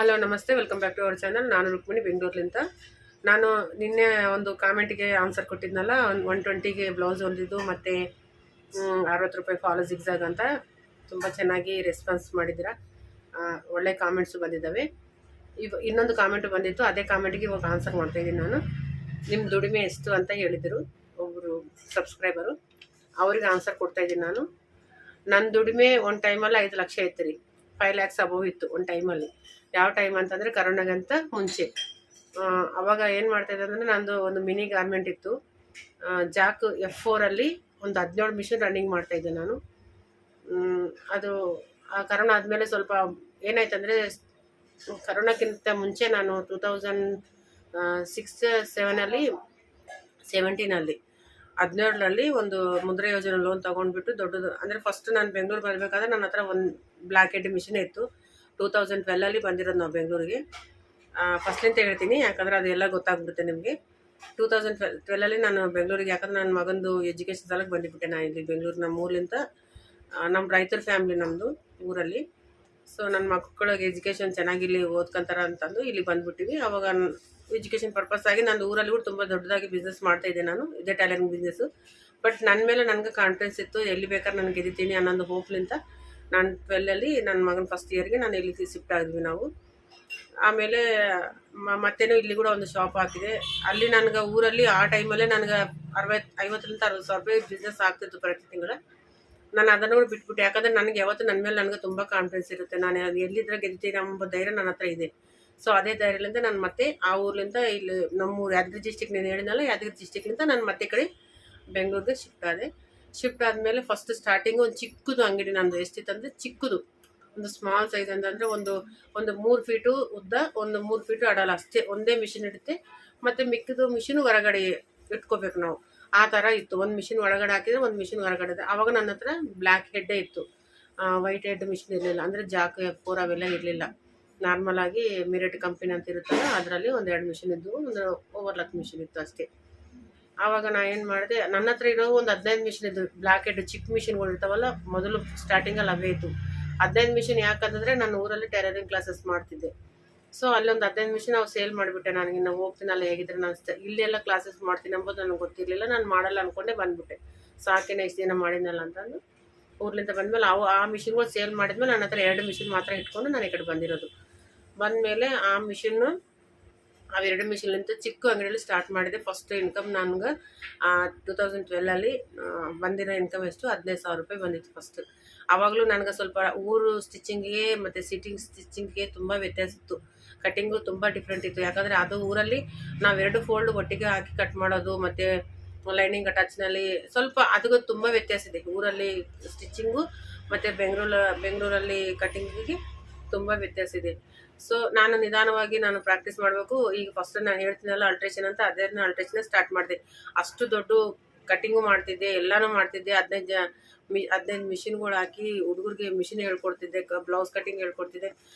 Hello ನಮಸ್ತೆ, welcome back to our channel. ನಾನು ರುಕ್ಮಿಣಿ ಬೆಂಗಳೂರಿನಿಂದ. ನಾನು ನಿನ್ನೆ ಒಂದು ಕಾಮೆಂಟಿಗೆ ಆನ್ಸರ್ ಕೊಟ್ಟಿದ್ನಲ್ಲ, 120ಗೆ ಬ್ಲೌಸ್ ಹೊಲಿದಿದ್ದು ಮತ್ತು 60 ರೂಪಾಯಿ ಫಾಲೋ ಜಿಗ್ಜಾಗ್ ಅಂತ ತುಂಬ ಚೆನ್ನಾಗಿ ರೆಸ್ಪಾನ್ಸ್ ಮಾಡಿದ್ದೀರಾ. ಒಳ್ಳೆ ಕಾಮೆಂಟ್ಸು ಬಂದಿದ್ದಾವೆ. ಇನ್ನೊಂದು ಕಾಮೆಂಟು ಬಂದಿತ್ತು, ಅದೇ ಕಾಮೆಂಟಿಗೆ ಇವಾಗ ಆನ್ಸರ್ ಮಾಡ್ತಾಯಿದ್ದೀನಿ. ನಾನು ನಿಮ್ಮ ದುಡಿಮೆ ಎಷ್ಟು ಅಂತ ಹೇಳಿದರು ಒಬ್ಬರು ಸಬ್ಸ್ಕ್ರೈಬರು, ಅವ್ರಿಗೆ ಆನ್ಸರ್ ಕೊಡ್ತಾಯಿದ್ದೀನಿ. ನನ್ನ ದುಡಿಮೆ ಒಂದು ಟೈಮಲ್ಲಿ 5 ಲಕ್ಷ ಇತ್ತು ರೀ. 5 ಲ್ಯಾಕ್ಸ್ ಅಬೋವ್ ಇತ್ತು ಒಂದು ಟೈಮಲ್ಲಿ. ಯಾವ ಟೈಮ್ ಅಂತಂದರೆ ಕರೋನಾಗಂತ ಮುಂಚೆ. ಅವಾಗ ಏನು ಮಾಡ್ತಾಯಿದ್ದೆ ಅಂದರೆ, ನಂದು ಒಂದು ಮಿನಿ ಗಾರ್ಮೆಂಟ್ ಇತ್ತು. ಜಾಕ್ F4ಅಲ್ಲಿ ಒಂದು 17 ಮಿಷಿನ್ ರನ್ನಿಂಗ್ ಮಾಡ್ತಾಯಿದ್ದೆ ನಾನು. ಅದು ಕರೋನಾ ಆದಮೇಲೆ ಸ್ವಲ್ಪ ಏನಾಯ್ತಂದರೆ, ಕರೋನಾಕ್ಕಿಂತ ಮುಂಚೆ ನಾನು 2006-17 17ರಲ್ಲಿ 17ರಲ್ಲಿ ಒಂದು ಮುದ್ರಾ ಯೋಜನೆ ಲೋನ್ ತೊಗೊಂಡ್ಬಿಟ್ಟು ದೊಡ್ಡದು, ಅಂದರೆ ಫಸ್ಟ್ ನಾನು ಬೆಂಗಳೂರು ಬರಬೇಕಾದ್ರೆ ನನ್ನ ಹತ್ರ ಒಂದು ಬ್ಲ್ಯಾಕ್ ಹೆಡ್ ಮಿಷಿನ್ ಇತ್ತು. 2012ಅಲ್ಲಿ ಬಂದಿರೋದು ನಾವು ಬೆಂಗಳೂರಿಗೆ. ಫಸ್ಟ್ಲಿಂತ ಹೇಳ್ತೀನಿ, ಯಾಕಂದರೆ ಅದೆಲ್ಲ ಗೊತ್ತಾಗ್ಬಿಡುತ್ತೆ ನಿಮಗೆ. 2012ಅಲ್ಲಿ ನಾನು ಬೆಂಗಳೂರಿಗೆ, ಯಾಕಂದರೆ ನನ್ನ ಮಗಂದು ಎಜುಕೇಷನ್ ಸಲಕ್ಕೆ ಬಂದುಬಿಟ್ಟೆ. ನಾನು ಇಲ್ಲಿ ಬೆಂಗಳೂರು ನಮ್ಮ ಊರ್ಲಿಂದ, ನಮ್ಮ ರೈತರ ಫ್ಯಾಮ್ಲಿ ನಮ್ಮದು ಊರಲ್ಲಿ. ಸೊ ನನ್ನ ಮಕ್ಕಳಿಗೆ ಎಜುಕೇಷನ್ ಚೆನ್ನಾಗಿಲ್ಲಿ ಓದ್ಕೊಂತಾರೆ ಅಂತಂದು ಇಲ್ಲಿ ಬಂದುಬಿಟ್ಟಿವಿ. ಅವಾಗ ಎಜುಕೇಷನ್ ಪರ್ಪಸ್ ಆಗಿ ನಾನು ಊರಲ್ಲಿ ಕೂಡ ತುಂಬ ದೊಡ್ಡದಾಗಿ ಬಿಸ್ನೆಸ್ ಮಾಡ್ತಾಯಿದ್ದೆ. ನಾನು ಇದೇ ಟೈಲರಿಂಗ್ ಬಿಸ್ನೆಸ್ಸು. ಬಟ್ ನನ್ನ ಮೇಲೆ ನನಗೆ ಕಾನ್ಫಿಡೆನ್ಸ್ ಇತ್ತು, ಎಲ್ಲಿ ಬೇಕಾದ್ರೆ ನಾನು ಗೆದ್ದಿದ್ದೀನಿ ಅನ್ನೋದು ಹೋಪ್ಲಿಂತ ನಾನು 12ಅಲ್ಲಿ ನನ್ನ ಮಗನ ಫಸ್ಟ್ ಇಯರ್ಗೆ ನಾನು ಇಲ್ಲಿಗೆ ಶಿಫ್ಟ್ ಆಗಿದ್ವಿ ನಾವು. ಆಮೇಲೆ ಮತ್ತೇನೋ ಇಲ್ಲಿ ಕೂಡ ಒಂದು ಶಾಪ್ ಹಾಕಿದೆ. ಅಲ್ಲಿ ನನಗೆ ಊರಲ್ಲಿ ಆ ಟೈಮಲ್ಲೇ ನನಗೆ 50,000-60,000 ರೂಪಾಯಿ ಬಿಸ್ನೆಸ್ ಆಗ್ತಿತ್ತು ಪ್ರತಿ ತಿಂಗಳು. ನಾನು ಅದನ್ನು ಕೂಡ ಬಿಟ್ಬಿಟ್ಟೆ, ಯಾಕಂದರೆ ನನಗೆ ಯಾವತ್ತೂ ನನ್ನ ಮೇಲೆ ನನಗೆ ತುಂಬ ಕಾನ್ಫಿಡೆನ್ಸ್ ಇರುತ್ತೆ. ನಾನು ಎಲ್ಲಿದ್ರೆ ಗೆಲ್ತೀನಿ ಎಂಬ ಧೈರ್ಯ ನನ್ನ ಹತ್ರ ಇದೆ. ಸೊ ಅದೇ ಧೈರ್ಯದಿಂದ ನಾನು ಮತ್ತೆ ಆ ಊರ್ಲಿಂದ ಇಲ್ಲಿ ನಮ್ಮೂರು ಯಾದಗಿರಿ ಡಿಸ್ಟಿಕ್, ನೀನು ಹೇಳಿದ್ನಲ್ಲ ಯಾದಗಿರಿ ಡಿಸ್ಟಿಕ್ಲಿಂದ ನಾನು ಮತ್ತೆ ಕಡೆ ಬೆಂಗಳೂರಿಗೆ ಶಿಫ್ಟ್ ಆದೆ. ಶಿಫ್ಟ್ ಆದಮೇಲೆ ಫಸ್ಟ್ ಸ್ಟಾರ್ಟಿಂಗು ಒಂದು ಚಿಕ್ಕದು ಅಂಗಡಿ ನಂದು. ಎಷ್ಟಿತ್ತಂದರೆ ಚಿಕ್ಕದು, ಒಂದು ಸ್ಮಾಲ್ ಸೈಜ್ ಅಂತಂದರೆ ಒಂದು 3 ಫೀಟು ಉದ್ದ, ಒಂದು 3 ಫೀಟು ಅಡಲ ಅಷ್ಟೇ. ಒಂದೇ ಮಿಷಿನ್ ಇಡುತ್ತೆ, ಮತ್ತು ಮಿಕ್ಕಿದ್ದು ಮಿಷಿನು ಹೊರಗಡೆ ಇಟ್ಕೋಬೇಕು ನಾವು. ಆ ಥರ ಇತ್ತು. ಒಂದು ಮಿಷಿನ್ ಒಳಗಡೆ ಹಾಕಿದರೆ ಒಂದು ಮಿಷಿನ್ ಹೊರಗಡೆ ಇದೆ. ಆವಾಗ ನನ್ನ ಹತ್ರ ಬ್ಲ್ಯಾಕ್ ಹೆಡ್ಡೇ ಇತ್ತು, ವೈಟ್ ಹೆಡ್ ಮಿಷಿನ್ ಇರಲಿಲ್ಲ. ಅಂದರೆ ಜಾಕ್ F4 ಅವೆಲ್ಲ ಇರಲಿಲ್ಲ. ನಾರ್ಮಲಾಗಿ ಮಿರೆಟ್ ಕಂಪನಿ ಅಂತ ಇರುತ್ತಲ್ಲ, ಅದರಲ್ಲಿ ಒಂದು 2 ಮಿಷಿನ್ ಇದ್ದವು, ಒಂದು ಓವರ್ಲಾಕ್ ಮಿಷಿನ್ ಇತ್ತು ಅಷ್ಟೇ. ಆವಾಗ ನಾನು ಏನು ಮಾಡಿದೆ, ನನ್ನ ಹತ್ರ ಇರೋ ಒಂದು 15 ಮಿಷಿನ್ ಇದ್ದು ಬ್ಲ್ಯಾಕ್ ಹೆಡ್ ಚಿಕ್ಕ ಮಿಷಿನ್ಗಳು ಇರ್ತಾವಲ್ಲ, ಮೊದಲು ಸ್ಟಾರ್ಟಿಂಗಲ್ಲಿ ಅವೇ ಇತ್ತು. 15 ಮಿಷಿನ್ ಯಾಕಂತಂದರೆ ನಾನು ಊರಲ್ಲಿ ಟೈಲರಿಂಗ್ ಕ್ಲಾಸಸ್ ಮಾಡ್ತಿದ್ದೆ. ಸೊ ಅಲ್ಲೊಂದು 15 ಮಿಷಿನ್ ನಾವು ಸೇಲ್ ಮಾಡಿಬಿಟ್ಟೆ. ನನಗೆ ನಾವು ಹೋಗ್ತೀನಲ್ಲ, ಹೇಗಿದ್ರೆ ನಾನು ಇಲ್ಲೆಲ್ಲ ಕ್ಲಾಸಸ್ ಮಾಡ್ತೀನಿ ಎಂಬುದು ನನಗೆ ಗೊತ್ತಿರಲಿಲ್ಲ. ನಾನು ಮಾಡಲ್ಲ ಅಂದ್ಕೊಂಡೆ ಬಂದುಬಿಟ್ಟೆ. ಸಾಕಿನ ಇಷ್ಟು ದಿನ ಮಾಡಿದ್ನಲ್ಲ ಅಂತಂದು ಊರ್ಲಿಂದ ಬಂದಮೇಲೆ ಆ ಮಿಷಿನ್ಗಳು ಸೇಲ್ ಮಾಡಿದ್ಮೇಲೆ ನನ್ನ ಹತ್ರ 2 ಮಿಷಿನ್ ಮಾತ್ರ ಇಟ್ಕೊಂಡು ನಾನು ಈ ಕಡೆ ಬಂದಿರೋದು. ಬಂದಮೇಲೆ ಆ ಮಿಷಿನ್ನು, ಅವೆರಡು ಮಿಷಿನ್ಲಿಂದ ಚಿಕ್ಕ ಅಂಗಡಿಯಲ್ಲಿ ಸ್ಟಾರ್ಟ್ ಮಾಡಿದೆ. ಫಸ್ಟ್ ಇನ್ಕಮ್ ನನಗೆ 2012ಅಲ್ಲಿ ಬಂದಿರೋ ಇನ್ಕಮ್ ಎಷ್ಟು, 15,000 ರೂಪಾಯಿ ಬಂದಿತ್ತು ಫಸ್ಟ್. ಆವಾಗಲೂ ನನಗೆ ಸ್ವಲ್ಪ ಊರು ಸ್ಟಿಚಿಂಗಿಗೆ ಮತ್ತು ಸ್ಟಿಚಿಂಗಿಗೆ ತುಂಬ ವ್ಯತ್ಯಾಸ ಇತ್ತು. ಕಟ್ಟಿಂಗು ತುಂಬ ಡಿಫ್ರೆಂಟ್ ಇತ್ತು. ಯಾಕಂದರೆ ಅದು ಊರಲ್ಲಿ ನಾವು 2 ಫೋಲ್ಡ್ ಒಟ್ಟಿಗೆ ಹಾಕಿ ಕಟ್ ಮಾಡೋದು, ಮತ್ತು ಲೈನಿಂಗ್ ಅಟ್ಯಾಚ್ನಲ್ಲಿ ಸ್ವಲ್ಪ ಅದಕ್ಕೂ ತುಂಬ ವ್ಯತ್ಯಾಸ ಇದೆ. ಊರಲ್ಲಿ ಸ್ಟಿಚಿಂಗು ಮತ್ತು ಬೆಂಗಳೂರಲ್ಲಿ ಕಟ್ಟಿಂಗಿಗೆ ತುಂಬ ವ್ಯತ್ಯಾಸ ಇದೆ. ಸೊ ನಾನು ನಿಧಾನವಾಗಿ ನಾನು ಪ್ರಾಕ್ಟೀಸ್ ಮಾಡಬೇಕು. ಈಗ ಫಸ್ಟ್ ನಾನು ಹೇಳ್ತೀನಲ್ಲ ಅಲ್ಟ್ರೇಷನ್ ಅಂತ, ಅದನ್ನ ಅಲ್ಟ್ರೇಷನ್ ಸ್ಟಾರ್ಟ್ ಮಾಡಿದೆ. ಅಷ್ಟು ದೊಡ್ಡ ಕಟ್ಟಿಂಗು ಮಾಡ್ತಿದ್ದೆ, ಎಲ್ಲನೂ ಮಾಡ್ತಿದ್ದೆ. 15 ಮಿಷಿನ್ಗಳು ಹಾಕಿ ಹುಡುಗರಿಗೆ ಮಿಷಿನ್ ಹೇಳ್ಕೊಡ್ತಿದ್ದೆ, ಬ್ಲೌಸ್ ಕಟ್ಟಿಂಗ್ ಹೇಳ್ಕೊಡ್ತಿದ್ದೆ.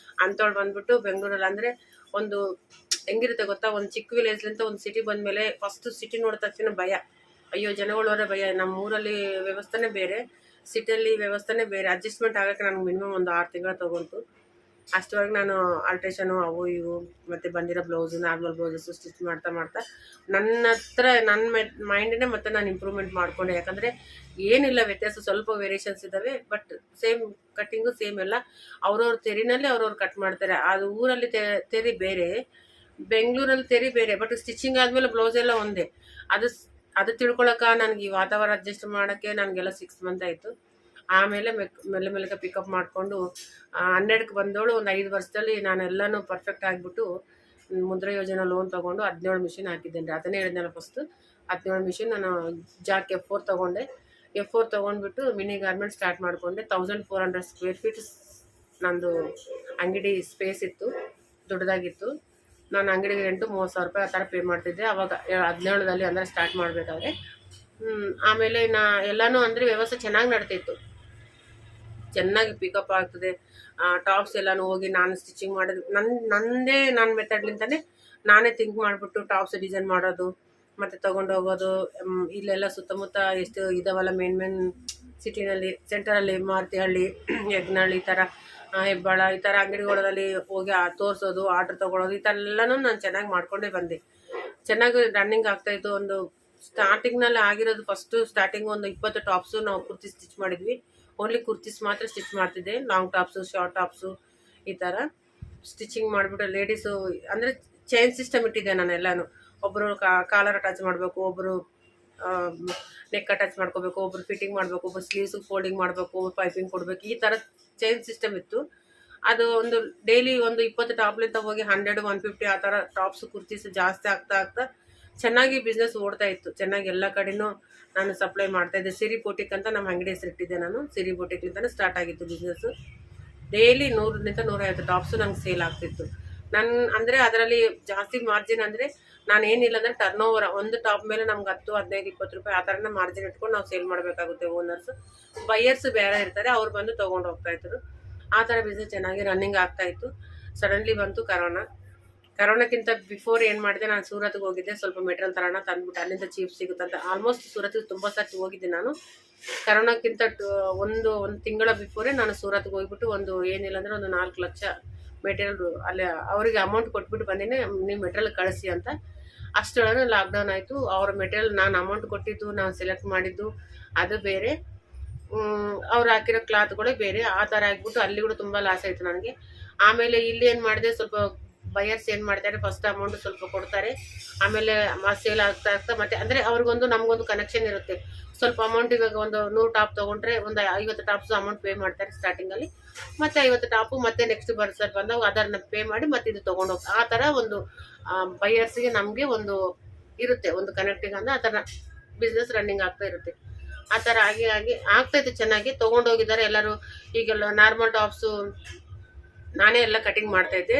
ಅಂಥವ್ಳು ಬಂದುಬಿಟ್ಟು ಬೆಂಗಳೂರಲ್ಲಿ, ಅಂದರೆ ಒಂದು ಹೆಂಗಿರುತ್ತೆ ಗೊತ್ತಾ, ಒಂದು ಚಿಕ್ಕ ವಿಲೇಜ್ಲಿಂದ ಒಂದು ಸಿಟಿ ಬಂದಮೇಲೆ ಫಸ್ಟ್ ಸಿಟಿ ನೋಡಿದ ತಕ್ಷಣ ಭಯ. ಅಯ್ಯೋ ಜನಗಳವರೇ ಭಯ. ನಮ್ಮ ಊರಲ್ಲಿ ವ್ಯವಸ್ಥೆನೇ ಬೇರೆ, ಸಿಟಿಯಲ್ಲಿ ವ್ಯವಸ್ಥೆನೇ ಬೇರೆ. ಅಡ್ಜಸ್ಟ್ಮೆಂಟ್ ಆಗೋಕ್ಕೆ ನನಗೆ ಮಿನಿಮಮ್ ಒಂದು 6 ತಿಂಗಳು ತೊಗೊಂತು. ಅಷ್ಟರವರೆಗೆ ನಾನು ಆಲ್ಟ್ರೇಷನು ಅವು ಇವು ಮತ್ತು ಬಂದಿರೋ ಬ್ಲೌಸು, ನಾರ್ಮಲ್ ಬ್ಲೌಸಸ್ಸು ಸ್ಟಿಚ್ ಮಾಡ್ತಾ ನನ್ನ ಹತ್ರ ನನ್ನ ಮೈಂಡನ್ನೇ ಮತ್ತೆ ನಾನು ಇಂಪ್ರೂವ್ಮೆಂಟ್ ಮಾಡಿಕೊಂಡೆ. ಯಾಕಂದರೆ ಏನಿಲ್ಲ ವ್ಯತ್ಯಾಸ, ಸ್ವಲ್ಪ ವೇರಿಯೇಷನ್ಸ್ ಇದ್ದಾವೆ, ಬಟ್ ಸೇಮ್ ಕಟ್ಟಿಂಗು ಸೇಮ್ ಎಲ್ಲ. ಅವ್ರವ್ರ ತೆರಿನಲ್ಲಿ ಅವ್ರವ್ರು ಕಟ್ ಮಾಡ್ತಾರೆ. ಅದು ಊರಲ್ಲಿ ತೆರಿ ಬೇರೆ, ಬೆಂಗಳೂರಲ್ಲಿ ತೆರಿ ಬೇರೆ, ಬಟ್ ಸ್ಟಿಚಿಂಗ್ ಆದಮೇಲೆ ಬ್ಲೌಸ್ ಎಲ್ಲ ಒಂದೇ. ಅದು ತಿಳ್ಕೊಳಕ್ಕೆ ನನಗೆ ಈ ವಾತಾವರಣ ಅಡ್ಜಸ್ಟ್ ಮಾಡೋಕ್ಕೆ ನನಗೆಲ್ಲ 6 ಮಂತ್ ಆಯಿತು. ಆಮೇಲೆ ಮೆಲ್ಲ ಪಿಕಪ್ ಮಾಡಿಕೊಂಡು 12ಕ್ಕೆ ಬಂದವಳು ಒಂದು 5 ವರ್ಷದಲ್ಲಿ ನಾನೆಲ್ಲನೂ ಪರ್ಫೆಕ್ಟ್ ಆಗಿಬಿಟ್ಟು ಮುದ್ರಾ ಯೋಜನೆ ಲೋನ್ ತೊಗೊಂಡು 17 ಮಿಷಿನ್ ಹಾಕಿದ್ದೇನೆ. ಅದನ್ನೇ ಹೇಳಿದ್ನಲ್ಲ ಫಸ್ಟು, 17 ಮಿಷಿನ್ ನಾನು ಜಾಕ್ F4 ತೊಗೊಂಡೆ. F4 ತೊಗೊಂಡ್ಬಿಟ್ಟು ಮಿನಿ ಗಾರ್ಮೆಂಟ್ ಸ್ಟಾರ್ಟ್ ಮಾಡಿಕೊಂಡೆ. 1400 ಸ್ಕ್ವೇರ್ ಫೀಟ್ ನಂದು ಅಂಗಡಿ ಸ್ಪೇಸ್ ಇತ್ತು, ದೊಡ್ಡದಾಗಿತ್ತು. ನಾನು ಅಂಗಡಿಗೆ ರೆಂಟು 30,000 ರೂಪಾಯಿ ಆ ಥರ ಪೇ ಮಾಡ್ತಿದ್ದೆ ಅವಾಗ 17ರಲ್ಲಿ, ಅಂದರೆ ಸ್ಟಾರ್ಟ್ ಮಾಡಬೇಕಾದ್ರೆ. ಆಮೇಲೆ ಎಲ್ಲನೂ ಅಂದರೆ ವ್ಯವಸ್ಥೆ ಚೆನ್ನಾಗಿ ನಡ್ತಿತ್ತು, ಚೆನ್ನಾಗಿ ಪಿಕಪ್ ಆಗ್ತದೆ. ಟಾಪ್ಸ್ ಎಲ್ಲನೂ ಹೋಗಿ ನಾನು ಸ್ಟಿಚಿಂಗ್ ಮಾಡೋದು ನನ್ನ ಮೆಥಡ್ಲಿಂದನೇ ನಾನೇ ಥಿಂಕ್ ಮಾಡಿಬಿಟ್ಟು ಟಾಪ್ಸ್ ಡಿಸೈನ್ ಮಾಡೋದು, ಮತ್ತು ತೊಗೊಂಡು ಹೋಗೋದು. ಇಲ್ಲೆಲ್ಲ ಸುತ್ತಮುತ್ತ ಎಷ್ಟು ಇದಾವಲ್ಲ ಮೇನ್ ಸಿಟಿನಲ್ಲಿ, ಸೆಂಟರಲ್ಲಿ ಮಾರುತಿಹಳ್ಳಿ, ಯಜ್ಞಹಳ್ಳಿ, ಈ ಥರ ಹೆಬ್ಬಾಳ ಈ ಥರ ಅಂಗಡಿಗಳಲ್ಲಿ ಹೋಗಿ ತೋರಿಸೋದು, ಆರ್ಡ್ರ್ ತೊಗೊಳೋದು, ಈ ಥರ ಎಲ್ಲನೂ ನಾನು ಚೆನ್ನಾಗಿ ಮಾಡ್ಕೊಂಡೇ ಬಂದೆ. ಚೆನ್ನಾಗಿ ರನ್ನಿಂಗ್ ಆಗ್ತಾಯಿತ್ತು. ಒಂದು ಸ್ಟಾರ್ಟಿಂಗ್ನಲ್ಲಿ ಆಗಿರೋದು ಸ್ಟಾರ್ಟಿಂಗ್ ಒಂದು 20 ಟಾಪ್ಸು ನಾವು ಕುರ್ತಿ ಸ್ಟಿಚ್ ಮಾಡಿದ್ವಿ. ಓನ್ಲಿ ಕುರ್ತೀಸ್ ಮಾತ್ರ ಸ್ಟಿಚ್ ಮಾಡ್ತಿದ್ದೆ. ಲಾಂಗ್ ಟಾಪ್ಸು, ಶಾರ್ಟ್ ಟಾಪ್ಸು ಈ ಥರ ಸ್ಟಿಚಿಂಗ್ ಮಾಡಿಬಿಟ್ಟು ಲೇಡೀಸು ಅಂದರೆ ಚೈನ್ ಸಿಸ್ಟಮ್ ಇಟ್ಟಿದ್ದೆ ನಾನು ಎಲ್ಲನೂ. ಒಬ್ಬರು ಕಾಲರ್ ಅಟ್ಯಾಚ್ ಮಾಡಬೇಕು, ಒಬ್ಬರು ನೆಕ್ ಅಟ್ಯಾಚ್ ಮಾಡ್ಕೋಬೇಕು, ಒಬ್ರು ಫಿಟ್ಟಿಂಗ್ ಮಾಡಬೇಕು, ಒಬ್ಬರು ಸ್ಲೀವ್ಸಿಗೆ ಫೋಲ್ಡಿಂಗ್ ಮಾಡಬೇಕು, ಒಬ್ರು ಪೈಪಿಂಗ್ ಕೊಡಬೇಕು, ಈ ಥರ ಚೈನ್ ಸಿಸ್ಟಮ್ ಇತ್ತು. ಅದು ಒಂದು ಡೈಲಿ ಒಂದು 20 ಟಾಪ್ಲಿಂದ ಹೋಗಿ 100, 150 ಆ ಥರ ಟಾಪ್ಸು ಕುರ್ತೀಸು ಜಾಸ್ತಿ ಆಗ್ತಾ ಚೆನ್ನಾಗಿ ಬಿಸ್ನೆಸ್ ಓಡ್ತಾ ಇತ್ತು. ಚೆನ್ನಾಗಿ ಎಲ್ಲ ಕಡೆನೂ ನಾನು ಸಪ್ಲೈ ಮಾಡ್ತಾಯಿದ್ದೆ. ಸಿರಿ ಬೋಟಿಕ್ ಅಂತ ನಮ್ಮ ಅಂಗಡಿ ಹೆಸರಿಟ್ಟಿದ್ದೆ ನಾನು. ಸಿರಿ ಬೋಟಿಕ್ಲಿಂದನೇ ಸ್ಟಾರ್ಟ್ ಆಗಿತ್ತು ಬಿಸ್ನೆಸ್ಸು. ಡೈಲಿ 100ರಿಂದ 150 ಟಾಪ್ಸು ನಂಗೆ ಸೇಲ್ ಆಗ್ತಿತ್ತು. ಅಂದರೆ ಅದರಲ್ಲಿ ಜಾಸ್ತಿ ಮಾರ್ಜಿನ್ ಅಂದರೆ ನಾನು ಏನಿಲ್ಲ ಅಂದರೆ ಟರ್ನ್ ಒಂದು ಟಾಪ್ ಮೇಲೆ ನಮ್ಗೆ 10, 15, 20 ರೂಪಾಯಿ ಆ ಥರನ ಮಾರ್ಜಿನ್ ಇಟ್ಕೊಂಡು ನಾವು ಸೇಲ್ ಮಾಡಬೇಕಾಗುತ್ತೆ. ಓನರ್ಸು ಬೈಯರ್ಸ್ ಬೇರೆ ಇರ್ತಾರೆ, ಅವ್ರು ಬಂದು ತೊಗೊಂಡು ಹೋಗ್ತಾಯಿದ್ರು. ಆ ಥರ ಬಿಸ್ನೆಸ್ ಚೆನ್ನಾಗಿ ರನ್ನಿಂಗ್ ಆಗ್ತಾಯಿತ್ತು. ಸಡನ್ಲಿ ಬಂತು ಕರೋನಾಕ್ಕಿಂತ ಬಿಫೋರ್ ಏನು ಮಾಡಿದೆ, ನಾನು ಸೂರತ್ಗೆ ಹೋಗಿದ್ದೆ. ಸ್ವಲ್ಪ ಮೆಟೀರಿಯಲ್ ತರೋಣ ತಂದ್ಬಿಟ್ಟು ಅಲ್ಲಿಂದ ಚೀಪ್ ಸಿಗುತ್ತಂತ. ಆಲ್ಮೋಸ್ಟ್ ಸೂರತ್ಗೆ ತುಂಬ ಸರ್ತಿ ಹೋಗಿದ್ದೆ ನಾನು. ಕರೋನಾಕ್ಕಿಂತ ಒಂದು ತಿಂಗಳ ಬಿಫೋರೇ ನಾನು ಸೂರತ್ಗೆ ಹೋಗ್ಬಿಟ್ಟು ಏನಿಲ್ಲ ಅಂದರೆ ಒಂದು 4 ಲಕ್ಷ ಮೆಟೀರಿಯಲ್ ಅಲ್ಲಿ ಅವರಿಗೆ ಅಮೌಂಟ್ ಕೊಟ್ಬಿಟ್ಟು ಬಂದಿನಿ, ನೀವು ಮೆಟೀರಿಯಲ್ ಕಳಿಸಿ ಅಂತ. ಅಷ್ಟೊಳಗೆ ಲಾಕ್ಡೌನ್ ಆಯಿತು. ಅವ್ರ ಮೆಟೀರಿಯಲ್ ನಾನು ಅಮೌಂಟ್ ಕೊಟ್ಟಿದ್ದು, ನಾನು ಸೆಲೆಕ್ಟ್ ಮಾಡಿದ್ದು ಅದು ಬೇರೆ, ಅವ್ರು ಹಾಕಿರೋ ಕ್ಲಾತ್ಗಳೇ ಬೇರೆ. ಆ ಥರ ಆಗಿಬಿಟ್ಟು ಅಲ್ಲಿ ಕೂಡ ತುಂಬ ಲಾಸ್ ಆಯಿತು ನನಗೆ. ಆಮೇಲೆ ಇಲ್ಲಿ ಏನು ಮಾಡಿದೆ, ಸ್ವಲ್ಪ ಬಯರ್ಸ್ ಏನು ಮಾಡ್ತಾರೆ, ಫಸ್ಟ್ ಅಮೌಂಟ್ ಸ್ವಲ್ಪ ಕೊಡ್ತಾರೆ, ಆಮೇಲೆ ಸೇಲ್ ಆಗ್ತಾ ಮತ್ತೆ ಅಂದರೆ ಅವ್ರಿಗೊಂದು ನಮಗೊಂದು ಕನೆಕ್ಷನ್ ಇರುತ್ತೆ. ಸ್ವಲ್ಪ ಅಮೌಂಟ್ ಇವಾಗ ಒಂದು 100 ಟಾಪ್ ತೊಗೊಂಡ್ರೆ ಒಂದು 50 ಟಾಪ್ಸ್ ಅಮೌಂಟ್ ಪೇ ಮಾಡ್ತಾರೆ ಸ್ಟಾರ್ಟಿಂಗಲ್ಲಿ. ಮತ್ತು 50 ಟಾಪು ಮತ್ತೆ ನೆಕ್ಸ್ಟ್ ಬರ್ಸರ್ ಬಂದಾಗ ಅದನ್ನು ಪೇ ಮಾಡಿ ಮತ್ತೆ ಇದು ತೊಗೊಂಡೋಗಿ ಆ ಥರ ಒಂದು ಬೈಯರ್ಸಿಗೆ ನಮಗೆ ಒಂದು ಇರುತ್ತೆ, ಒಂದು ಕನೆಕ್ಟಿಂಗ್ ಅಂದರೆ ಆ ಥರ ಬಿಸ್ನೆಸ್ ರನ್ನಿಂಗ್ ಆಗ್ತಾ ಇರುತ್ತೆ. ಆ ಥರ ಆಗಿ ಆಗ್ತಾಯಿತ್ತು ಚೆನ್ನಾಗಿ. ತೊಗೊಂಡೋಗಿದ್ದಾರೆ ಎಲ್ಲರೂ. ಈಗೆಲ್ಲ ನಾರ್ಮಲ್ ಟಾಪ್ಸು ನಾನೇ ಎಲ್ಲ ಕಟಿಂಗ್ ಮಾಡ್ತಾಯಿದ್ದೆ.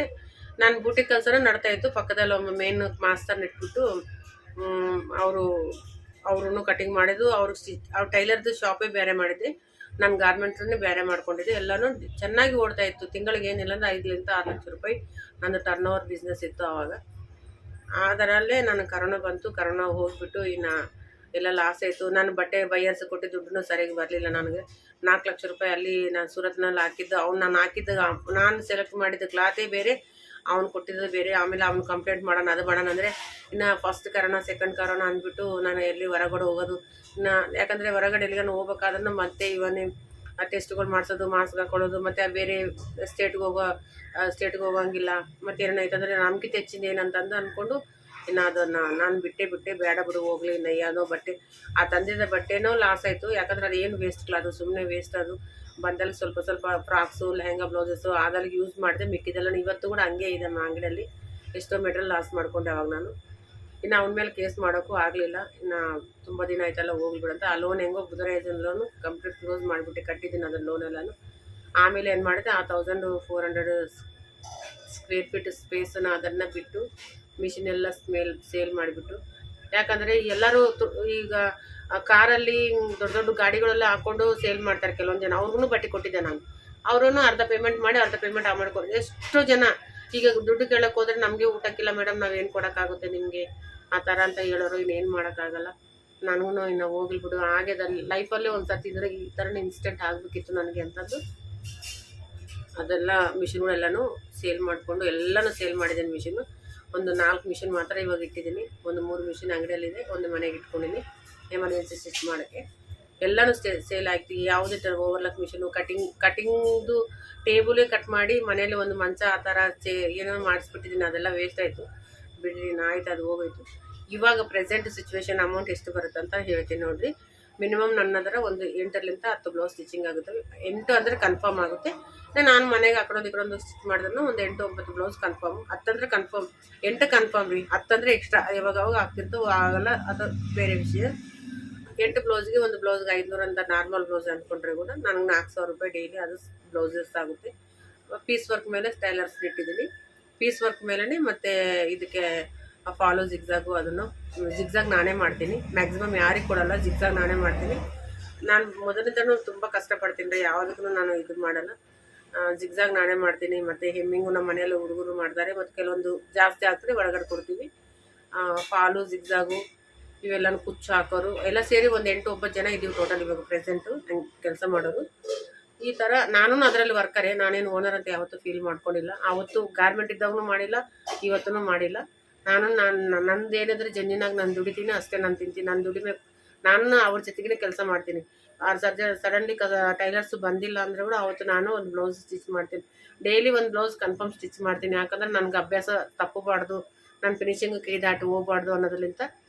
ನಾನು ಬೂಟಿಕ್ ಕೆಲಸನೂ ನಡ್ತಾಯಿತ್ತು. ಪಕ್ಕದಲ್ಲಿ ಒಮ್ಮೆ ಮೇನ್ ಮಾಸ್ತರ್ನ ಇಟ್ಬಿಟ್ಟು ಅವ್ರೂ ಕಟಿಂಗ್ ಮಾಡಿದ್ದು. ಅವ್ರ ಟೈಲರ್ದು ಶಾಪೇ ಬೇರೆ ಮಾಡಿದ್ದೆ, ನಾನು ಗಾರ್ಮೆಂಟ್ಸನ್ನೇ ಬೇರೆ ಮಾಡ್ಕೊಂಡಿದ್ದೆ. ಎಲ್ಲನೂ ಚೆನ್ನಾಗಿ ಓಡ್ತಾಯಿತ್ತು. ತಿಂಗಳಿಗೆ ಏನಿಲ್ಲ ಅಂದರೆ 5ರಿಂದ 6 ಲಕ್ಷ ರೂಪಾಯಿ ನನ್ನ ಟರ್ನ್ ಓವರ್ ಬಿಸ್ನೆಸ್ ಇತ್ತು ಆವಾಗ. ಅದರಲ್ಲೇ ನಾನು ಕರೋನಾ ಬಂತು. ಕರೋನಾ ಹೋಗಿಬಿಟ್ಟು ಇನ್ನು ಎಲ್ಲ ಲಾಸ್ ಆಯಿತು. ನಾನು ಬಟ್ಟೆ ಬೈಯರ್ಸ್ ಕೊಟ್ಟಿದ್ದ ದುಡ್ಡು ಸರಿಯಾಗಿ ಬರಲಿಲ್ಲ ನನಗೆ. 4 ಲಕ್ಷ ರೂಪಾಯಿ ಅಲ್ಲಿ ನಾನು ಸೂರತ್ನಲ್ಲಿ ಹಾಕಿದ್ದು. ನಾನು ಸೆಲೆಕ್ಟ್ ಮಾಡಿದ್ದ ಕ್ಲಾತೇ ಬೇರೆ, ಅವ್ನು ಕೊಟ್ಟಿದ್ದು ಬೇರೆ. ಆಮೇಲೆ ಅವ್ನು ಕಂಪ್ಲೇಂಟ್ ಮಾಡೋಣ ಅದು ಮಾಡೋಣ ಅಂದರೆ ಇನ್ನು ಫಸ್ಟ್ ಕರೋನಾ ಸೆಕೆಂಡ್ ಕರೋನಾ ಅಂದ್ಬಿಟ್ಟು ನಾನು ಎಲ್ಲಿ ಹೊರಗಡೆ ಹೋಗೋದು. ಯಾಕಂದರೆ ಹೊರಗಡೆ ಎಲ್ಲಿಗಾನು ಹೋಗ್ಬೇಕಾದ್ರೆ ಮತ್ತೆ ಇವನ್ನೇ ಟೆಸ್ಟ್ಗಳು ಮಾಡಿಸೋದು, ಮಾಸ್ಕ್ ಹಾಕೊಳ್ಳೋದು, ಮತ್ತು ಬೇರೆ ಸ್ಟೇಟ್ಗೆ ಹೋಗೋಂಗಿಲ್ಲ. ಮತ್ತು ಏನಾಯ್ತಂದರೆ ನಮ್ಗಿಂತ ಹೆಚ್ಚಿಂದ ಏನಂತಂದು ಅಂದ್ಕೊಂಡು ಇನ್ನು ಅದನ್ನು ನಾನು ಬಿಟ್ಟೆ ಬೇಡ ಬಿಡು ಹೋಗಲಿ. ಇನ್ನು ಯಾವುದೋ ಬಟ್ಟೆ ಆ ತಂದಿದ್ದ ಬಟ್ಟೆನೂ ಲಾಸ್ ಆಯಿತು. ಯಾಕಂದರೆ ಅದೇನು ವೇಸ್ಟ್ ಅದು ಸುಮ್ಮನೆ ವೇಸ್ಟ್. ಅದು ಬಂದಲ್ಲಿ ಸ್ವಲ್ಪ ಫ್ರಾಕ್ಸು, ಲೆಹಂಗಾ, ಬ್ಲೌಸಸ್ಸು ಅದೆಲ್ಲ ಯೂಸ್ ಮಾಡಿದೆ. ಮಿಕ್ಕಿದೆಲ್ಲ ಇವತ್ತು ಕೂಡ ಹಂಗೆ ಇದೆ ನಮ್ಮ ಅಂಗಡಿಯಲ್ಲಿ. ಎಷ್ಟೋ ಮೆಟೀರಿಯಲ್ ಲಾಸ್ ಮಾಡ್ಕೊಂಡೆ ಅವಾಗ ನಾನು. ಇನ್ನು ಅವನ ಮೇಲೆ ಕೇಸ್ ಮಾಡೋಕ್ಕೂ ಆಗಲಿಲ್ಲ. ಇನ್ನು ತುಂಬ ದಿನ ಆಯ್ತಲ್ಲ ಹೋಗ್ಬಿಡಂತ. ಆ ಲೋನ್ ಹೆಂಗೋ ಬುಧರಾಜನ ಲೋನು ಕಂಪ್ಲೀಟ್ ಕ್ಲೋಸ್ ಮಾಡಿಬಿಟ್ಟು ಕಟ್ಟಿದ್ದೀನಿ ಅದನ್ನು ಲೋನೆಲ್ಲನು. ಆಮೇಲೆ ಏನು ಮಾಡಿದೆ, ಆ 1400 ಸ್ಕ್ವೇರ್ ಫೀಟ್ ಸ್ಪೇಸನ್ನು ಅದನ್ನು ಬಿಟ್ಟು ಮಿಷಿನ್ ಎಲ್ಲ ಸೇಲ್ ಮಾಡಿಬಿಟ್ಟು. ಯಾಕಂದರೆ ಎಲ್ಲರೂ ಈಗ ಕಾರಲ್ಲಿ ದೊಡ್ಡ ಗಾಡಿಗಳೆಲ್ಲ ಹಾಕ್ಕೊಂಡು ಸೇಲ್ ಮಾಡ್ತಾರೆ ಕೆಲವೊಂದು ಜನ. ಅವ್ರಿಗೂ ಬಟ್ಟೆ ಕೊಟ್ಟಿದ್ದೆ ನಾನು. ಅವರೂ ಅರ್ಧ ಪೇಮೆಂಟ್ ಮಾಡಿ ಅರ್ಧ ಪೇಮೆಂಟ್ ಮಾಡ್ಕೊಂಡು ಎಷ್ಟೋ ಜನ ಈಗ ದುಡ್ಡು ಕೇಳೋಕೆ ಹೋದರೆ ನಮಗೆ ಊಟಕ್ಕಿಲ್ಲ ಮೇಡಮ್, ನಾವೇನು ಕೊಡೋಕ್ಕಾಗುತ್ತೆ ನಿಮಗೆ ಆ ಥರ ಅಂತ ಹೇಳೋರು. ಇನ್ನೇನು ಮಾಡೋಕ್ಕಾಗಲ್ಲ. ನನಗೂ ಇನ್ನು ಹೋಗ್ಲಿಬಿಡು. ಹಾಗೆ ಲೈಫಲ್ಲೇ ಒಂದು ಸರ್ತಿ ಇದ್ರೆ ಈ ಥರನೇ ಇನ್ಸ್ಟೆಂಟ್ ಆಗಬೇಕಿತ್ತು ನನಗೆ ಅಂತದ್ದು. ಅದೆಲ್ಲ ಮಿಷಿನ್ಗಳೆಲ್ಲನೂ ಸೇಲ್ ಮಾಡಿಕೊಂಡು ಎಲ್ಲನೂ ಸೇಲ್ ಮಾಡಿದ್ದೀನಿ. ಮಿಷಿನ್ನು ಒಂದು 4 ಮಿಷಿನ್ ಮಾತ್ರ ಇವಾಗ ಇಟ್ಟಿದ್ದೀನಿ. ಒಂದು 3 ಮಿಷಿನ್ ಅಂಗಡಿಯಲ್ಲಿದೆ, ಒಂದು ಮನೆಗೆ ಇಟ್ಕೊಂಡಿದ್ದೀನಿ ಎಮರ್ಜೆನ್ಸಿ ಸ್ಟಿಚ್ ಮಾಡೋಕ್ಕೆ. ಎಲ್ಲನೂ ಸೇಲ್ ಆಗ್ತಿ. ಯಾವುದೇ ಥರ ಓವರ್ಲಾಕ್ ಮಿಷಿನು, ಕಟಿಂಗ್ದು ಟೇಬಲೇ ಕಟ್ ಮಾಡಿ ಮನೇಲಿ ಒಂದು ಮಂಚ ಆ ಥರ ಏನೋ ಮಾಡಿಸ್ಬಿಟ್ಟಿದ್ದೀನಿ. ಅದೆಲ್ಲ ವೇಸ್ಟ್ ಆಯಿತು. ಬಿಡ್ರಿ, ಆಯ್ತು, ಅದು ಹೋಗೋಯ್ತು. ಇವಾಗ ಪ್ರೆಸೆಂಟ್ ಸಿಚುವೇಶನ್ ಅಮೌಂಟ್ ಎಷ್ಟು ಬರುತ್ತೆ ಅಂತ ಹೇಳ್ತೀನಿ ನೋಡಿರಿ. ಮಿನಿಮಮ್ ನನ್ನ ಹತ್ರ ಒಂದು 8ರಿಂದ 10 ಬ್ಲೌಸ್ ಸ್ಟಿಚಿಂಗ್ ಆಗುತ್ತೆ. 8 ಅಂದರೆ ಕನ್ಫರ್ಮ್ ಆಗುತ್ತೆ. ನಾನು ಮನೆಗೆ ಹಾಕೊಳ್ಳೋದು ಸ್ಟಿಚ್ ಮಾಡಿದ್ರು ಒಂದು 8-9 ಬ್ಲೌಸ್ ಕನ್ಫರ್ಮ್. 10 ಅಂದರೆ ಕನ್ಫರ್ಮ್, 8 ಕನ್ಫರ್ಮ್ ರೀ. 10 ಅಂದರೆ ಎಕ್ಸ್ಟ್ರಾ ಯಾವಾಗ ಆಗ್ತಿರ್ತವೆ, ಆಗಲ್ಲ, ಅದು ಬೇರೆ ವಿಷಯ. 8 ಬ್ಲೌಸ್ಗೆ ಒಂದು ಬ್ಲೌಸ್ಗೆ 500 ಅಂತ ನಾರ್ಮಲ್ ಬ್ಲೌಸ್ ಅಂದ್ಕೊಂಡ್ರೆ ಕೂಡ ನನಗೆ 4,000 ರೂಪಾಯಿ ಡೈಲಿ ಅದು ಬ್ಲೌಸಸ್ ಆಗುತ್ತೆ. ಪೀಸ್ ವರ್ಕ್ ಮೇಲೆ ಟೈಲರ್ಸ್ ಇಟ್ಟಿದ್ದೀನಿ. ಪೀಸ್ ವರ್ಕ್ ಮೇಲೇ ಮತ್ತು ಇದಕ್ಕೆ ಫಾಲೋ ಜಿಗ್ಜಾಗು, ಅದನ್ನು ಜಿಗ್ಜಾಗ್ ನಾನೇ ಮಾಡ್ತೀನಿ. ಮ್ಯಾಕ್ಸಿಮಮ್ ಯಾರಿಗೆ ಕೊಡಲ್ಲ, ಜಿಗ್ಜಾಗ್ ನಾನೇ ಮಾಡ್ತೀನಿ. ನಾನು ಮೊದಲಿಂದನೂ ತುಂಬ ಕಷ್ಟಪಡ್ತೀನಿ ರೀ. ಯಾವುದಕ್ಕೂ ನಾನು ಇದು ಮಾಡಲ್ಲ, ಜಿಗ್ಜಾಗ್ ನಾನೇ ಮಾಡ್ತೀನಿ. ಮತ್ತು ಹೆಮ್ಮಿಂಗು ನಮ್ಮ ಮನೆಯಲ್ಲಿ ಹುಡುಗರು ಮಾಡ್ತಾರೆ. ಮತ್ತು ಕೆಲವೊಂದು ಜಾಸ್ತಿ ಆಗ್ತದೆ ಒಳಗಡೆ ಕೊಡ್ತೀವಿ. ಫಾಲು, ಜಿಗ್ಜಾಗು ಇವೆಲ್ಲನೂ ಕುಚ್ಚು ಹಾಕೋರು ಎಲ್ಲ ಸೇರಿ ಒಂದು 8-9 ಜನ ಇದ್ದೀವಿ ಟೋಟಲ್ ಇವಾಗ ಪ್ರೆಸೆಂಟು ಕೆಲಸ ಮಾಡೋರು. ಈ ಥರ ನಾನು ಅದರಲ್ಲಿ ವರ್ಕರೇ, ನಾನೇನು ಓನರ್ ಅಂತ ಯಾವತ್ತೂ ಫೀಲ್ ಮಾಡ್ಕೊಂಡಿಲ್ಲ. ಆವತ್ತು ಗಾರ್ಮೆಂಟ್ ಇದ್ದಾಗೂ ಮಾಡಿಲ್ಲ, ಇವತ್ತೂ ಮಾಡಿಲ್ಲ. ನಂದು ಏನಾದರೂ ಜೆನ್ಯೂನಾಗಿ ನಾನು ದುಡಿತೀನಿ ಅಷ್ಟೇ, ನಾನು ತಿಂತೀನಿ. ನಾನು ದುಡಿಮೆ ನಾನು ಅವ್ರ ಜೊತೆಗೇ ಕೆಲಸ ಮಾಡ್ತೀನಿ. ಸಡನ್ಲಿ ಟೈಲರ್ಸು ಬಂದಿಲ್ಲ ಅಂದರೆ ಕೂಡ ಅವತ್ತು ನಾನು ಒಂದು ಬ್ಲೌಸ್ ಸ್ಟಿಚ್ ಮಾಡ್ತೀನಿ. ಡೈಲಿ ಒಂದು ಬ್ಲೌಸ್ ಕನ್ಫರ್ಮ್ ಸ್ಟಿಚ್ ಮಾಡ್ತೀನಿ. ಯಾಕಂದರೆ ನನಗೆ ಅಭ್ಯಾಸ ತಪ್ಪಬಾರ್ದು, ನಾನು ಫಿನಿಶಿಂಗು ಕೈ ದಾಟಿ ಹೋಗ್ಬಾರ್ದು ಅನ್ನೋದ್ರಿಂದ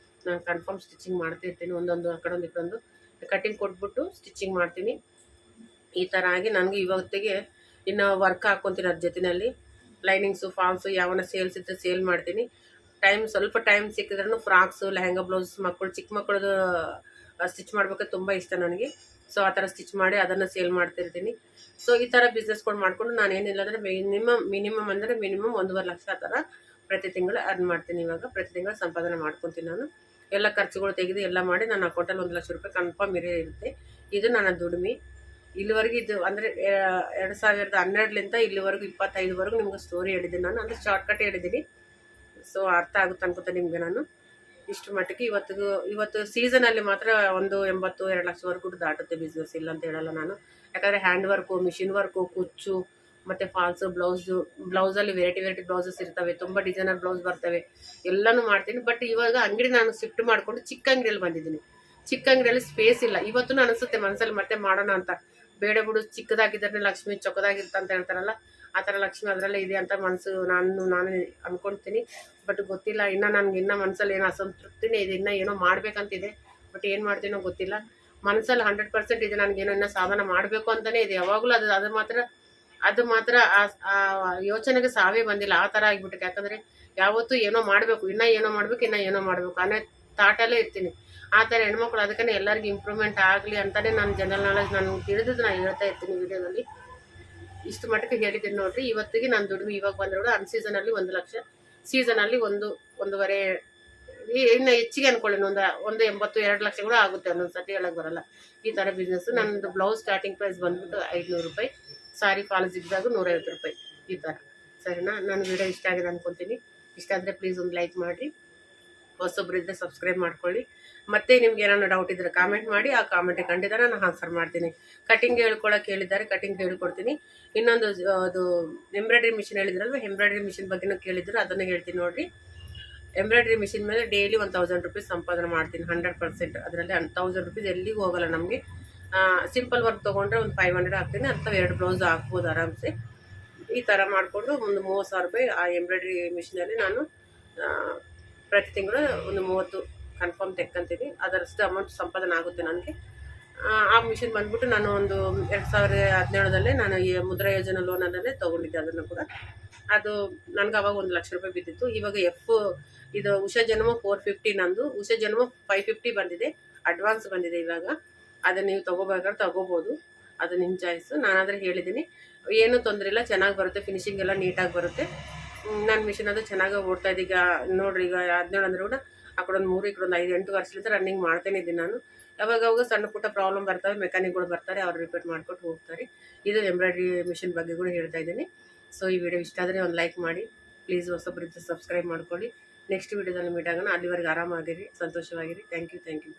ನಾನು ಕನ್ಫರ್ಮ್ ಸ್ಟಿಚಿಂಗ್ ಮಾಡ್ತಿರ್ತೀನಿ. ಒಂದೊಂದು ಆ ಕಡೆ ಒಂದು ಕಟ್ಟಿಂಗ್ ಕೊಟ್ಬಿಟ್ಟು ಸ್ಟಿಚಿಂಗ್ ಮಾಡ್ತೀನಿ. ಈ ಥರ ಆಗಿ ನನಗೆ ಇವತ್ತಿಗೆ ಇನ್ನು ವರ್ಕ್ ಹಾಕ್ಕೊತೀನಿ ಅದ್ರ ಜೊತೆಯಲ್ಲಿ. ಲೈನಿಂಗ್ಸು ಫಾಲ್ಸು ಯಾವನ್ನ ಸೇಲ್ಸ್ ಇದ್ದರೆ ಸೇಲ್ ಮಾಡ್ತೀನಿ. ಸ್ವಲ್ಪ ಟೈಮ್ ಸಿಕ್ಕಿದ್ರೂ ಫ್ರಾಕ್ಸು, ಲೆಹಂಗಾ ಬ್ಲೌಸ್, ಚಿಕ್ಕ ಮಕ್ಕಳದು ಸ್ಟಿಚ್ ಮಾಡ್ಬೇಕಾದ್ರೆ ತುಂಬ ಇಷ್ಟ ನನಗೆ. ಸೊ ಆ ಥರ ಸ್ಟಿಚ್ ಮಾಡಿ ಅದನ್ನು ಸೇಲ್ ಮಾಡ್ತಿರ್ತೀನಿ. ಸೊ ಈ ಥರ ಬಿಸ್ನೆಸ್ಗಳು ಮಾಡಿಕೊಂಡು ನಾನು ಏನಿಲ್ಲ ಅಂದರೆ ಮಿನಿಮಮ್ ಅಂದರೆ 1.5 ಲಕ್ಷ ಆ ಥರ ಪ್ರತಿ ತಿಂಗಳು ಅರ್ನ್ ಮಾಡ್ತೀನಿ. ಇವಾಗ ಪ್ರತಿ ತಿಂಗಳು ಸಂಪಾದನೆ ಮಾಡ್ಕೊತೀನಿ ನಾನು. ಎಲ್ಲ ಖರ್ಚುಗಳು ತೆಗೆದು ಎಲ್ಲ ಮಾಡಿ ನನ್ನ ಅಕೌಂಟಲ್ಲಿ 1 ಲಕ್ಷ ರೂಪಾಯಿ ಕನ್ಫರ್ಮ್ ಇರುತ್ತೆ. ಇದು ನನ್ನ ದುಡಿಮೆ. ಇಲ್ಲಿವರೆಗೂ ಇದು ಅಂದರೆ 2012ಲಿಂದ ಇಲ್ಲಿವರೆಗೂ 25ವರೆಗೂ ನಿಮ್ಗೆ ಸ್ಟೋರಿ ಹೇಳಿದ್ದೀನಿ ನಾನು, ಅಂದರೆ ಶಾರ್ಟ್ಕಟ್ ಹೇಳಿದ್ದೀನಿ. ಸೊ ಅರ್ಥ ಆಗುತ್ತೆ ಅನ್ಕೋತ ನಿಮಗೆ ನಾನು. ಇಷ್ಟು ಮಟ್ಟಿಗೆ ಇವತ್ತು ಸೀಸನಲ್ಲಿ ಮಾತ್ರ 1.80-2 ಲಕ್ಷವರೆಗೂ ದಾಟುತ್ತೆ ಬಿಸ್ನೆಸ್, ಇಲ್ಲ ಅಂತ ಹೇಳಲ್ಲ ನಾನು. ಯಾಕಂದರೆ ಹ್ಯಾಂಡ್ ವರ್ಕು, ಮಿಷಿನ್ ವರ್ಕು, ಕುಚ್ಚು ಮತ್ತು ಫಾಲ್ಸು, ಬ್ಲೌಸಲ್ಲಿ ವೆರೈಟಿ ಬ್ಲೌಸಸ್ ಇರ್ತವೆ, ತುಂಬ ಡಿಸೈನರ್ ಬ್ಲೌಸ್ ಬರ್ತವೆ, ಎಲ್ಲನೂ ಮಾಡ್ತೀನಿ. ಬಟ್ ಇವಾಗ ಅಂಗಡಿ ನಾನು ಶಿಫ್ಟ್ ಮಾಡಿಕೊಂಡು ಚಿಕ್ಕ ಅಂಗಡಿಯಲ್ಲಿ ಬಂದಿದ್ದೀನಿ. ಚಿಕ್ಕ ಅಂಗಡಿಯಲ್ಲಿ ಸ್ಪೇಸ್ ಇಲ್ಲ. ಇವತ್ತು ಅನಿಸುತ್ತೆ ಮನಸ್ಸಲ್ಲಿ ಮತ್ತೆ ಮಾಡೋಣ ಅಂತ, ಬೇಡ ಬಿಡು, ಚಿಕ್ಕದಾಗಿದ್ದರೆ ಲಕ್ಷ್ಮಿ ಚೊಕ್ಕದಾಗಿರ್ತ ಅಂತ ಹೇಳ್ತಾರಲ್ಲ, ಆ ಥರ ಲಕ್ಷ್ಮಿ ಅದರಲ್ಲೇ ಇದೆ ಅಂತ ಮನಸ್ಸು ನಾನು ಅಂದ್ಕೊಳ್ತೀನಿ. ಬಟ್ ಗೊತ್ತಿಲ್ಲ, ಇನ್ನು ಮನಸ್ಸಲ್ಲಿ ಏನೋ ಅಸಂತೃಪ್ತಿನೇ ಇದೆ, ಇನ್ನೂ ಏನೋ ಮಾಡಬೇಕಂತಿದೆ. ಬಟ್ ಏನು ಮಾಡ್ತೀನೋ ಗೊತ್ತಿಲ್ಲ. ಮನಸ್ಸಲ್ಲಿ 100% ಇದೆ, ನನಗೇನೋ ಇನ್ನೂ ಸಾಧನೆ ಮಾಡಬೇಕು ಅಂತಲೇ ಇದೆ ಯಾವಾಗಲೂ. ಅದು ಮಾತ್ರ ಆ ಯೋಚನೆಗೆ ಸಾವೇ ಬಂದಿಲ್ಲ. ಆ ಥರ ಆಗಿಬಿಟ್ಟು, ಯಾಕಂದರೆ ಯಾವತ್ತೂ ಏನೋ ಮಾಡಬೇಕು, ಇನ್ನೂ ಏನೋ ಮಾಡಬೇಕು ಅನ್ನೋ ಥಾಟಲ್ಲೇ ಇರ್ತೀನಿ. ಆ ಥರ ಹೆಣ್ಮಕ್ಳು. ಅದಕ್ಕೇ ಎಲ್ಲರಿಗೂ ಇಂಪ್ರೂವ್ಮೆಂಟ್ ಆಗಲಿ ಅಂತಲೇ ನಾನು ಜನರಲ್ ನಾಲೆಜ್ ನನಗೆ ತಿಳಿದಿದ್ದು ನಾನು ಹೇಳ್ತಾ ಇರ್ತೀನಿ ವಿಡಿಯೋದಲ್ಲಿ. ಇಷ್ಟು ಮಟ್ಟಕ್ಕೆ ಹೇಳಿದ್ದೀನಿ ನೋಡಿರಿ. ಇವತ್ತಿಗೆ ನಾನು ದುಡಿಮೆ ಇವಾಗ ಬಂದರೂ ಅನ್ಸೀಸನಲ್ಲಿ 1 ಲಕ್ಷ, ಸೀಸನಲ್ಲಿ 1.5 ಇನ್ನು ಹೆಚ್ಚಿಗೆ ಅಂದ್ಕೊಳ್ಳಿ, 1.80-2 ಲಕ್ಷ ಕೂಡ ಆಗುತ್ತೆ ಒಂದೊಂದು ಸತಿ, ಹೇಳಕ್ಕೆ ಬರಲ್ಲ. ಈ ಥರ ಬಿಸ್ನೆಸ್ಸು. ನನ್ನದು ಬ್ಲೌಸ್ ಸ್ಟಾರ್ಟಿಂಗ್ ಪ್ರೈಸ್ ಬಂದುಬಿಟ್ಟು 500 ರೂಪಾಯಿ, ಸಾರಿ ಫಾಲ್ ಜಿಗ್ದಾಗ 150 ರೂಪಾಯಿ, ಈ ಥರ. ಸರಿನಾ? ನಾನು ವಿಡಿಯೋ ಇಷ್ಟ ಆಗಿದೆ ಅಂದ್ಕೊತೀನಿ. ಇಷ್ಟ ಆದರೆ ಪ್ಲೀಸ್ ಒಂದು ಲೈಕ್ ಮಾಡಿರಿ, ಹೊಸೊಬ್ಬರಿದ್ದರೆ ಸಬ್ಸ್ಕ್ರೈಬ್ ಮಾಡ್ಕೊಳ್ಳಿ. ಮತ್ತು ನಿಮ್ಗೆ ಏನಾದ್ರು ಡೌಟ್ ಇದ್ದರೆ ಕಾಮೆಂಟ್ ಮಾಡಿ, ಆ ಕಾಮೆಂಟಿಗೆ ಖಂಡಿತ ನಾನು ಆನ್ಸರ್ ಮಾಡ್ತೀನಿ. ಕಟಿಂಗ್ ಹೇಳ್ಕೊಳಕ್ಕೆ ಹೇಳಿದ್ದಾರೆ, ಕಟಿಂಗ್ ಹೇಳ್ಕೊಡ್ತೀನಿ. ಇನ್ನೊಂದು ಅದು ಎಂಬ್ರಾಯ್ಡ್ರಿ ಮಿಷಿನ್ ಹೇಳಿದ್ರಲ್ವ, ಎಂಬ್ರಾಯ್ಡ್ರಿ ಮಿಷಿನ್ ಬಗ್ಗೆನೂ ಕೇಳಿದ್ರು, ಅದನ್ನು ಹೇಳ್ತೀನಿ ನೋಡಿರಿ. ಎಂಬ್ರಾಯ್ಡ್ರಿ ಮಿಷಿನ್ ಮೇಲೆ ಡೈಲಿ 1000 ರೂಪೀಸ್ ಸಂಪಾದನೆ ಮಾಡ್ತೀನಿ 100%. ಅದರಲ್ಲಿ 1000 ರೂಪೀಸ್ ಎಲ್ಲಿಗೂ ಹೋಗಲ್ಲ ನಮಗೆ. ಸಿಂಪಲ್ ವರ್ಕ್ ತೊಗೊಂಡ್ರೆ ಒಂದು 500 ಹಾಕ್ತೀನಿ, ಅಥವಾ 2 ಬ್ಲೌಸ್ ಹಾಕ್ಬೋದು ಆರಾಮ್ಸೆ. ಈ ಥರ ಮಾಡಿಕೊಂಡು ಒಂದು 30,000 ರೂಪಾಯಿ ಆ ಎಂಬ್ರಾಯ್ಡ್ರಿ ಮಿಷಿನಲ್ಲಿ ನಾನು ಪ್ರತಿ ತಿಂಗಳು ಒಂದು 30 ಕನ್ಫರ್ಮ್ ತೆಕ್ಕಂತೀನಿ. ಅದರಷ್ಟು ಅಮೌಂಟ್ ಸಂಪಾದನೆ ಆಗುತ್ತೆ ನನಗೆ. ಆ ಮಿಷಿನ್ ಬಂದ್ಬಿಟ್ಟು ನಾನು ಒಂದು 2017 ನಾನು ಈ ಮುದ್ರಾ ಯೋಜನಾ ಲೋನಲ್ಲೇ ತೊಗೊಂಡಿದ್ದೆ. ಅದನ್ನು ಕೂಡ ಅದು ನನಗೆ ಅವಾಗ 1 ಲಕ್ಷ ರೂಪಾಯಿ ಬಿದ್ದಿತ್ತು. ಇವಾಗ ಇದು ಉಷಾ ಜನ್ಮ 450, ನಂದು ಉಷಾ ಜನ್ಮ 550 ಬಂದಿದೆ, ಅಡ್ವಾನ್ಸ್ ಬಂದಿದೆ ಇವಾಗ. ಅದನ್ನು ನೀವು ತೊಗೋಬೇಕಾದ್ರೆ ತೊಗೋಬೋದು, ಅದು ನಿಮ್ಮ ಚಾಯ್ಸು. ನಾನಾದರೆ ಹೇಳಿದ್ದೀನಿ, ಏನೂ ತೊಂದರೆ ಇಲ್ಲ, ಚೆನ್ನಾಗಿ ಬರುತ್ತೆ, ಫಿನಿಶಿಂಗ್ ಎಲ್ಲ ನೀಟಾಗಿ ಬರುತ್ತೆ. ನನ್ನ ಮಿಷಿನ್ ಅದು ಚೆನ್ನಾಗಿ ಓಡ್ತಾ ಇದೆ. ಈಗ ನೋಡಿರಿ, ಈಗ 17 ಅಂದರೂ ಕೂಡ ಆ ಕಡೆ ಒಂದು 3, ಈ ಕಡೆ ಒಂದು 5-8 ವರ್ಷದಿಂದ ರನ್ನಿಂಗ್ ಮಾಡ್ತಾನೆ ಇದ್ದೀನಿ ನಾನು. ಯಾವಾಗ ಸಣ್ಣ ಪುಟ್ಟ ಪ್ರಾಬ್ಲಮ್ ಬರ್ತವೆ, ಮೆಕ್ಯಾನಿಕ್ಗಳು ಬರ್ತಾರೆ, ಅವ್ರು ರಿಪೇರ್ ಮಾಡ್ಕೊಟ್ಟು ಹೋಗ್ತಾರೆ. ಇದು ಎಂಬ್ರಾಯ್ಡ್ರಿ ಮಿಷಿನ್ ಬಗ್ಗೆ ಕೂಡ ಹೇಳ್ತಾ ಇದ್ದೀನಿ. ಸೊ ಈ ವಿಡಿಯೋ ಇಷ್ಟ ಆದರೆ ಒಂದು ಲೈಕ್ ಮಾಡಿ, ಪ್ಲೀಸ್ ಹೊಸೊಬ್ಬರಿದ್ದು ಸಬ್ಸ್ಕ್ರೈಬ್ ಮಾಡ್ಕೊಳ್ಳಿ. ನೆಕ್ಸ್ಟ್ ವಿಡಿಯೋದಲ್ಲಿ ಮೀಟ್ ಆಗೋಣ. ಅಲ್ಲಿವರೆಗೆ ಆರಾಮಾಗಿರಿ, ಸಂತೋಷವಾಗಿರಿ. Thank you.